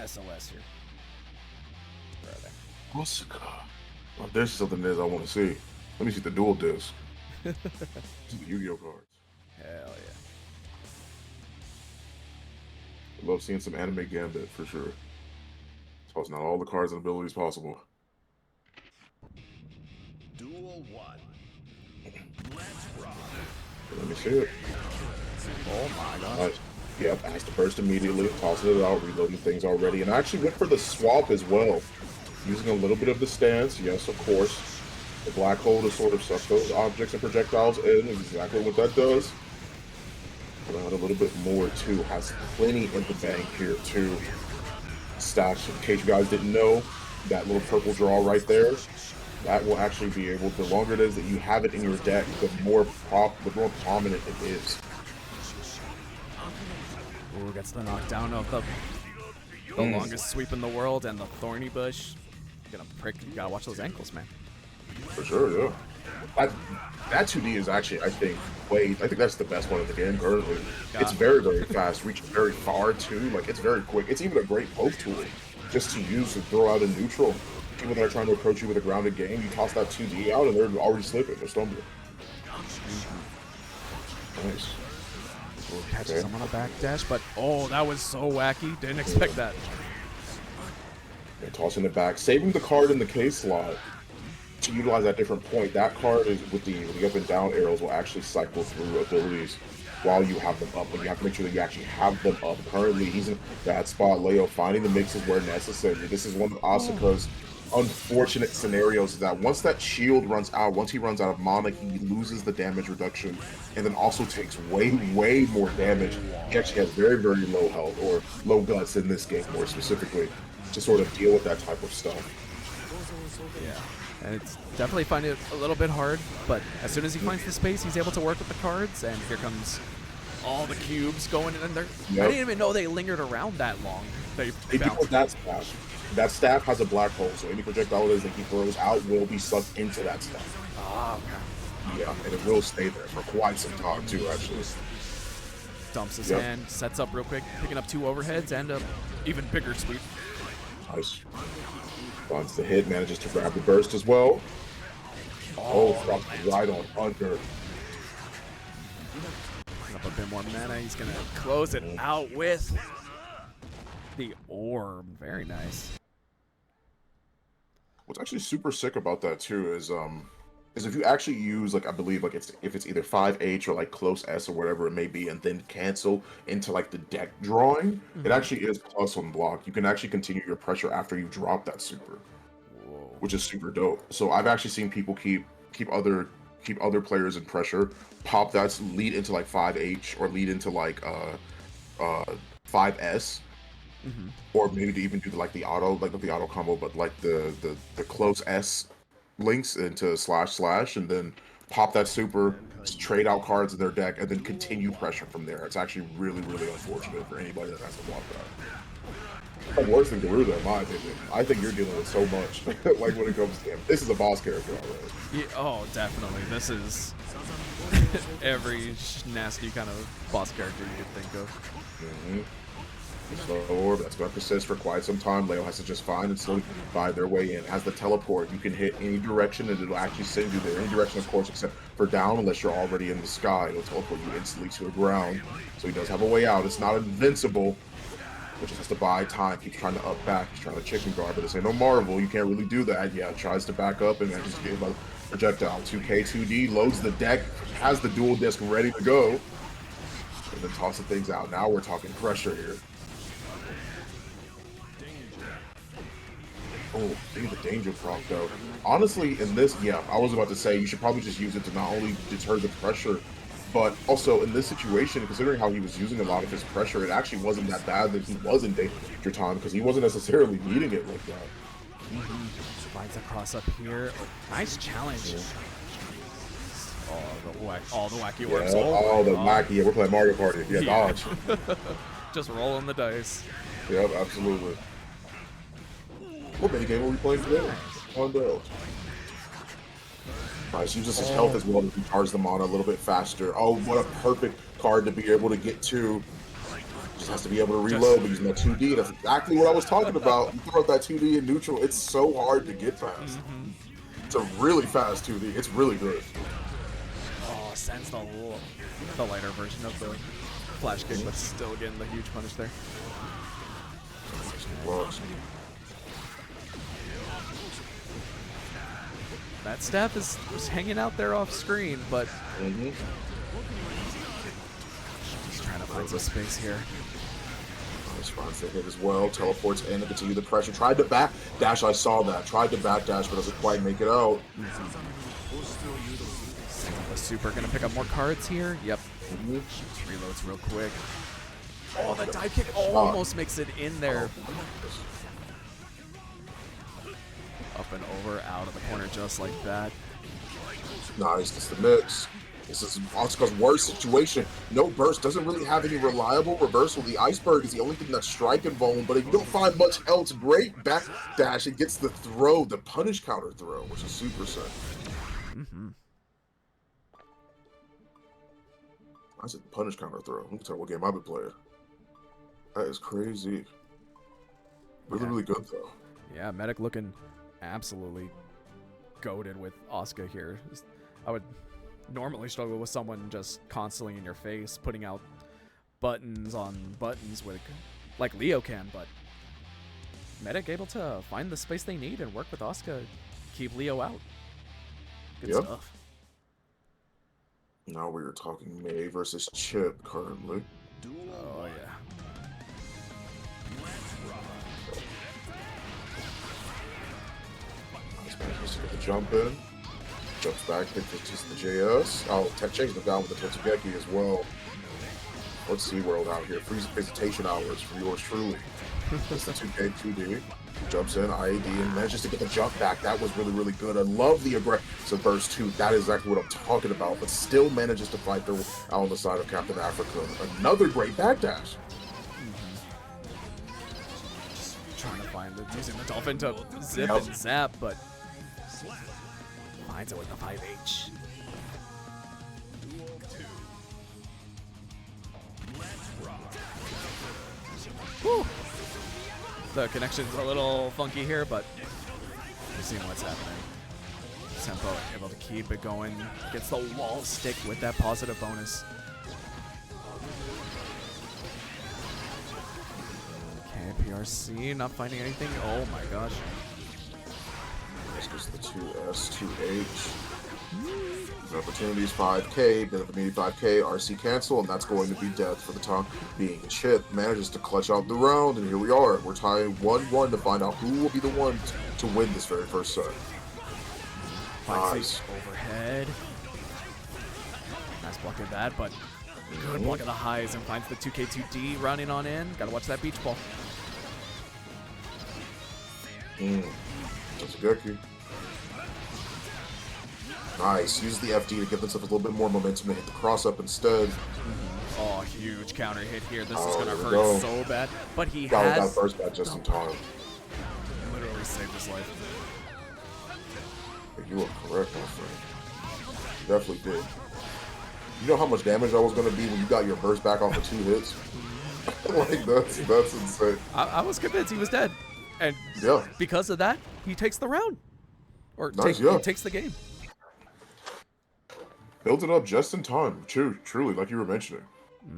SOS here. Where are they? Osaka. Well, there's something that I want to see. Let me see the dual disc. See the Yu-Gi-Oh cards. Hell yeah. I love seeing some anime Gambit for sure. Tossing out all the cards and abilities possible. Duel 1. Let's rock. Let me see it. Oh my gosh. Nice. Yep, has to burst immediately, tossing it out, reloading things already. And I actually went for the swap as well. Using a little bit of the stance, yes, of course. The black hole to sort of suck those objects and projectiles in, is exactly what that does. But add a little bit more too. Has plenty in the bank here too. Stash, in case you guys didn't know, that little purple draw right there, that will actually be able, the longer it is that you have it in your deck, the more prominent it is. Ooh, gets the knockdown of the longest sweep in the world and the thorny bush. Gonna prick. You gotta watch those ankles, man. For sure, yeah. That 2D is actually, I think that's the best one in the game currently. Yeah. It's very, very fast, reaches very far too. Like, it's very quick. It's even a great poke tool just to use to throw out a neutral. People that are trying to approach you with a grounded game, you toss that 2D out and they're already slipping. They're stumbling. Nice. Ooh, catches him on a backdash, but oh, that was so wacky. Didn't expect that. Yeah, tossing it back, saving the card in the K slot to utilize at different point. That card is with the up and down arrows will actually cycle through abilities while you have them up, but you have to make sure that you actually have them up. Currently, he's in that spot. Leo finding the mixes where necessary. This is one of Asuka's unfortunate scenarios, is that once that shield runs out, once he runs out of mana, he loses the damage reduction and then also takes way more damage. He actually has very, very low health, or low guts in this game more specifically, to sort of deal with that type of stuff. Yeah, and it's definitely finding it a little bit hard, but as soon as he finds the space, he's able to work with the cards, and here comes all the cubes going in there. Yep. I didn't even know they lingered around that long. They because that staff. That staff has a black hole, so any projectile it is that he throws out will be sucked into that staff. Oh, okay. Yeah, and it will stay there for quite some time too, actually. Dumps his hand, sets up real quick, picking up 2 overheads and a even bigger sweep. Nice. Finds the hit, manages to grab the burst as well. Oh, drops right on under. Picking up a bit more mana, he's gonna close it out with the orb. Very nice. What's actually super sick about that too is if you actually use, like, I believe, like, if it's either 5H or like close S or whatever it may be, and then cancel into like the deck drawing, it actually is plus on block. You can actually continue your pressure after you drop that super. Whoa. Which is super dope. So I've actually seen people keep other players in pressure, pop that, lead into like 5H or lead into like 5S. Or maybe to even do like the auto, like not the auto combo, but like the close S links into // and then pop that super, trade out cards in their deck, and then continue pressure from there. It's actually really, really unfortunate for anybody that has to block that. It's worse than Garuda, in my opinion. I think you're dealing with so much, like when it comes to him. This is a boss character already. Yeah, oh, definitely. This is every nasty kind of boss character you could think of. Slow orb, that's going to persist for quite some time. Leo has to just find and slowly find their way in. Has the teleport, you can hit any direction and it'll actually send you there. Any direction, of course, except for down, unless you're already in the sky. It'll teleport you instantly to the ground. So he does have a way out. It's not invincible, but just has to buy time. Keeps trying to up back. He's trying to chicken guard, but it's no Marvel. You can't really do that. Yeah, tries to back up and then just get a projectile. 2K, 2D, loads the deck, has the dual disc ready to go, and then tosses things out. Now we're talking pressure here. Oh, see the danger proc though. Honestly, in this, yeah, I was about to say you should probably just use it to not only deter the pressure, but also in this situation, considering how he was using a lot of his pressure, it actually wasn't that bad that he was in danger time because he wasn't necessarily needing it like that. Slides across up here. Oh, nice challenge. Oh, the wacky orbs. Oh, the wacky. Yeah, we're playing Mario Party. Yeah, dodge. Just rolling the dice. Yep, absolutely. What mini game are we playing today? On Bell. Nice, uses his health as well to recharge the mana a little bit faster. Oh, what a perfect card to be able to get to Just has to be able to reload using that 2D. That's exactly what I was talking about. You throw out that 2D in neutral, it's so hard to get past. It's a really fast 2D. It's really good. Oh, sends the lighter version of the flash kick, but still getting the huge punish there. That staff is hanging out there off screen, but just trying to find some space here. Responds to hit as well. Teleports in to continue the pressure. Tried to back dash. I saw that. Tried to back dash, but doesn't quite make it out. The super gonna pick up more cards here. Yep. Reloads real quick. Oh, the dive kick almost makes it in there. Up and over, out of the corner just like that. Nice. Gets the mix. This is Asuka's worst situation. No burst, doesn't really have any reliable reversal. The iceberg is the only thing that's striking vulnerable, but if you don't find much else, great back dash. It gets the throw, the punish counter throw, which is super sick. I said punish counter throw. Let me tell you what game I've been playing. That is crazy. Really good though. Yeah, Medic looking absolutely goated with Asuka here. I would normally struggle with someone just constantly in your face, putting out buttons on buttons with like Leo can, but Medic able to find the space they need and work with Asuka, keep Leo out. Good stuff. Now we are talking May versus Chip currently. Oh yeah. Nice to get the jump in. Jumps back, hits just the JS. Oh, changing them down with the Totsugeki as well. Let's see World out here. Freeze visitation hours for yours truly. It's the 2K 2D. Jumps in, IAD, and manages to get the jump back. That was really good. I love the aggressive burst too. That is exactly what I'm talking about, but still manages to fight through out on the side of Captain Africa. Another great backdash. Just trying to find it, using the dolphin to zip and zap, but finds it with the 5H. Whew. The connection's a little funky here, but you're seeing what's happening. Tempo able to keep it going. Gets the wall stick with that positive bonus. Okay, PRC not finding anything. Oh my gosh. This goes the 2S, 2H. Opportunities 5K, bit of a meaty 5K, RC cancel, and that's going to be death for the time being. Chip manages to clutch out the round, and here we are. We're tying 1-1 to find out who will be the one to win this very first set. Nice. Overhead. Nice block of that, but good block of the highs and finds the 2K2D running on in. Gotta watch that beach ball. That's a Geki. Nice. Use the FD to give themselves a little bit more momentum to hit the cross up instead. Oh, huge counter hit here. This is gonna hurt so bad. But he has that first back just in time. Literally saved his life. You are correct, my friend. You definitely did. You know how much damage that was gonna be when you got your burst back off of 2 hits? Like that's insane. I was convinced he was dead. And because of that, he takes the round. Or he takes the game. Built it up just in time, truly, like you were mentioning.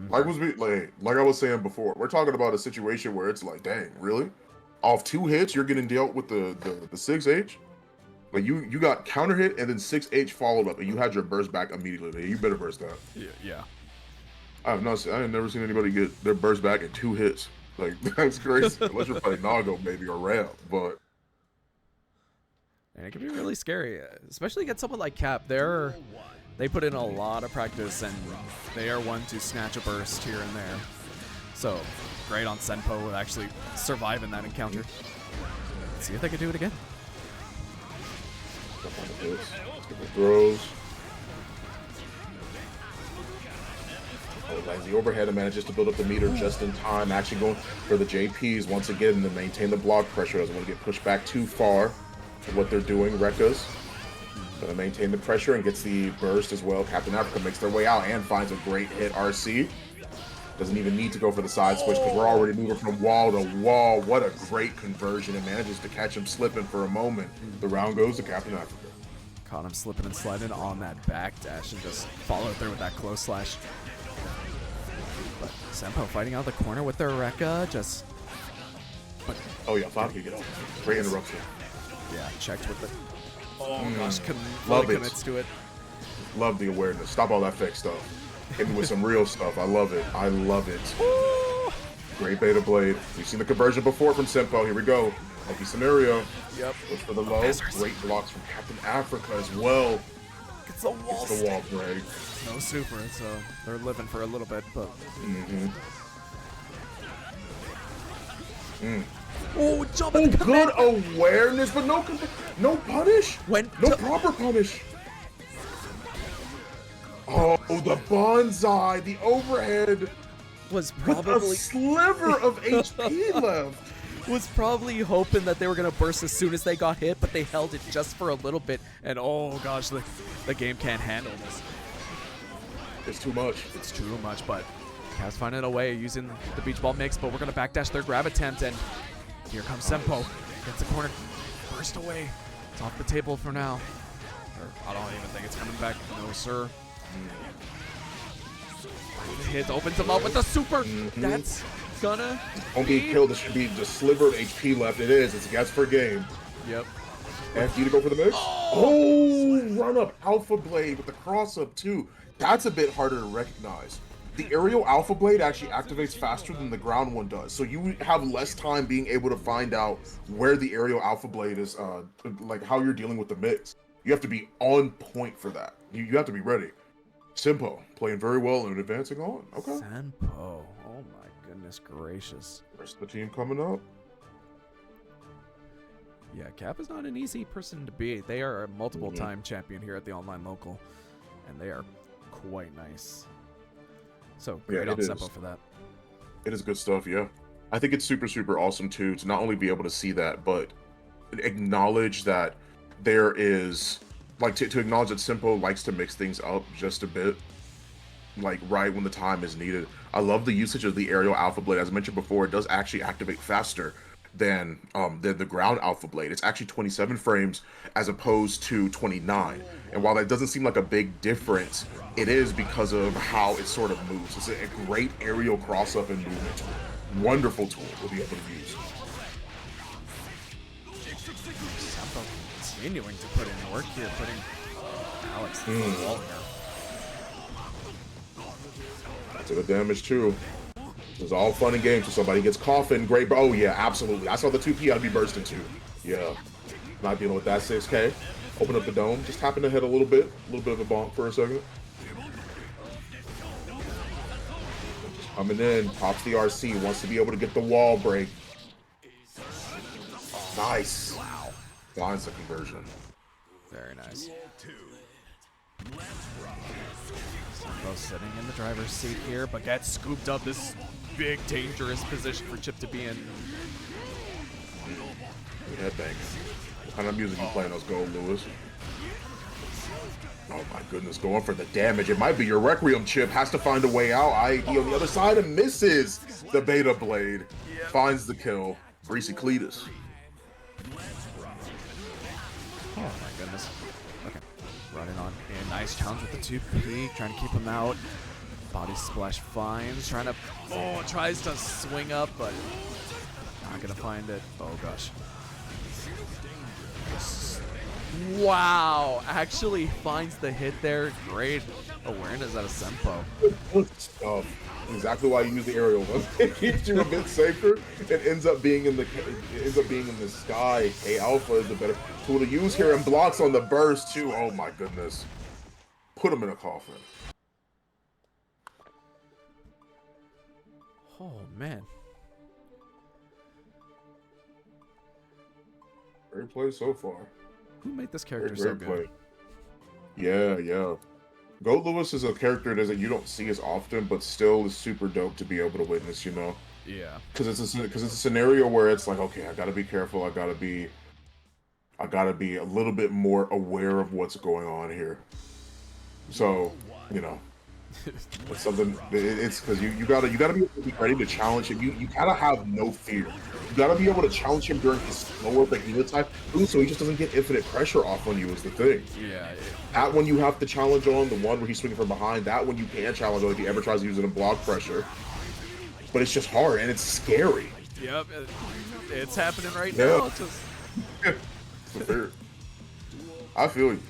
Like I was saying before, we're talking about a situation where it's like, dang, really? Off 2 hits, you're getting dealt with the 6H? Like you got counter hit and then 6H followed up, and you had your burst back immediately. You better burst that. Yeah. I have never seen anybody get their burst back in 2 hits. Like that's crazy. Unless you're playing Nago maybe or Ram, but. And it can be really scary, especially against someone like Cap. They put in a lot of practice, and they are one to snatch a burst here and there. So, great on Senpo with actually surviving that encounter. Let's see if they can do it again. Let's get the throws. Lands the overhead and manages to build up the meter just in time. Actually going for the JPs once again to maintain the block pressure. Doesn't want to get pushed back too far for what they're doing. Rekka's gonna maintain the pressure and gets the burst as well. Captain Africa makes their way out and finds a great hit RC. Doesn't even need to go for the side switch because we're already moving from wall to wall. What a great conversion, and manages to catch him slipping for a moment. The round goes to Captain Africa. Caught him slipping and sliding on that backdash and just followed through with that close slash. But Senpo fighting out of the corner with their Rekka, just... But, oh yeah, Fabio, get off. Great interruption. Yeah, checked with the... Oh gosh, Love fully it. commits to it. Love the awareness. Stop all that fake stuff. Hit me with some real stuff. I love it. I love it. Great beta blade. We've seen the conversion before from Senpo. Here we go. Lucky scenario. Yep. Look for the low. Great blocks from Captain Africa as well. It's the wall. It's the wall break. No super, so they're living for a little bit, but... Oh, jump at the good awareness, but no punish. No proper punish. Oh, the bonsai, the overhead was with probably a sliver of HP left. Was probably hoping that they were gonna burst as soon as they got hit, but they held it just for a little bit, and oh gosh, the game can't handle this. It's too much. It's too much, but Cavs finding a way using the beach ball mix, but we're gonna backdash their grab attempt, and here comes Senpo. Gets the corner, burst away. It's off the table for now. Or, I don't even think it's coming back. No, sir. Hit opens him up with the super. That's gonna Don't be killed. This should be just sliver of HP left. It is. It's a guess per game. Yep. FD to go for the mix. Oh, run up Alpha Blade with the cross up too. That's a bit harder to recognize. The aerial Alpha Blade actually activates faster than the ground one does, so you have less time being able to find out where the aerial Alpha Blade is, like how you're dealing with the mix. You have to be on point for that. You have to be ready. Senpo playing very well and advancing on. Okay. Senpo. Oh my goodness gracious. Rest of the team coming up. Yeah, Cap is not an easy person to beat. They are a multiple-time champion here at the online local, and they are quite nice. So great on Senpo for that. It is good stuff, yeah. I think it's super, super awesome too to not only be able to see that, but acknowledge that there is, like, to acknowledge that Senpo likes to mix things up just a bit, like right when the time is needed. I love the usage of the aerial Alpha Blade. As I mentioned before, it does actually activate faster than the ground Alpha Blade. It's actually 27 frames as opposed to 29. And while that doesn't seem like a big difference, it is because of how it sort of moves. It's a great aerial cross-up and movement. Wonderful tool to be able to use. Continuing to put in work here, putting Alex through the wall here. To the damage too. It's all fun and games. So somebody gets coffin, great. Oh yeah, absolutely. I saw the 2P I'd be bursting too. Yeah. Not dealing with that 6K. Open up the dome. Just tapping the head a little bit of a bonk for a second. Coming in, pops the RC, wants to be able to get the wall break. Nice. Wow. Finds the conversion. Very nice. Senpo sitting in the driver's seat here, but gets scooped up. This big, dangerous position for Chip to be in. Headbang. What kind of music you playing? Let's go, Lewis. Oh my goodness, going for the damage. It might be your Requiem, Chip. Has to find a way out. ID on the other side and misses the beta blade. Finds the kill. Greasy Cletus. Oh my goodness. Okay. Running on in. Nice challenge with the 2P. Trying to keep him out. Body splash finds. Trying to... Oh, tries to swing up, but... Not gonna find it. Oh gosh. Wow. Actually finds the hit there. Great awareness out of Senpo. Good stuff. Exactly why you use the aerial one. It keeps you a bit safer. It ends up being in the sky. A Alpha is the better tool to use here, and blocks on the burst too. Oh my goodness. Put him in a coffin. Oh man. Great play so far. Who made this character Great so good? play. Yeah, yeah. Goat Lewis is a character that you don't see as often, but still is super dope to be able to witness, you know? Yeah. Because it's a scenario where it's like, okay, I gotta be careful. I gotta be a little bit more aware of what's going on here. So, you know, It's something. It's because you gotta be ready to challenge him. You gotta have no fear. You gotta be able to challenge him during his slower behemoth type. Ooh, so he just doesn't get infinite pressure off on you is the thing. Yeah. That one you have to challenge on. The one where he's swinging from behind. That one you can challenge on if he ever tries to use it in block pressure. But it's just hard and it's scary. Yep. It's happening right now. Just... Fair. I feel you.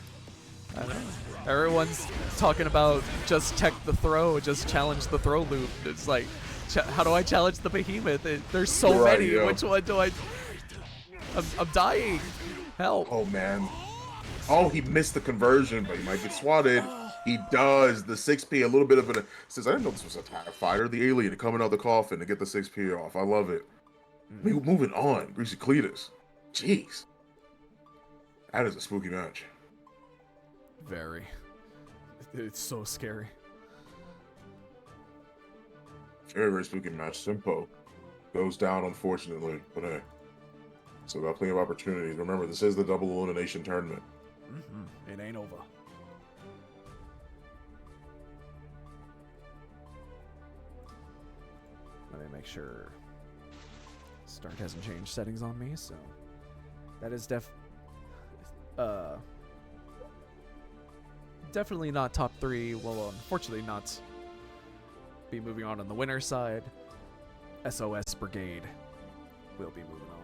I know. Everyone's talking about just tech the throw, just challenge the throw loop. It's like, how do I challenge the behemoth? There's so Right, many. yeah. Which one do I? I'm dying. Help. Oh man. Oh, he missed the conversion, but he might get swatted. He does. The 6P, a little bit of an... Says, I didn't know this was a TIE fighter. The alien coming out the coffin to get the 6P off. I love it. Moving on. Greasy Cletus. Jeez. That is a spooky match. Very. It's so scary. Very, very spooky match. Simpo goes down, unfortunately. But hey. So got plenty of opportunities. Remember, this is the double elimination tournament. It ain't over. Let me make sure Start hasn't changed settings on me, so that is definitely not top 3. Well, unfortunately not be moving on the winner's side. SOS Brigade will be moving on.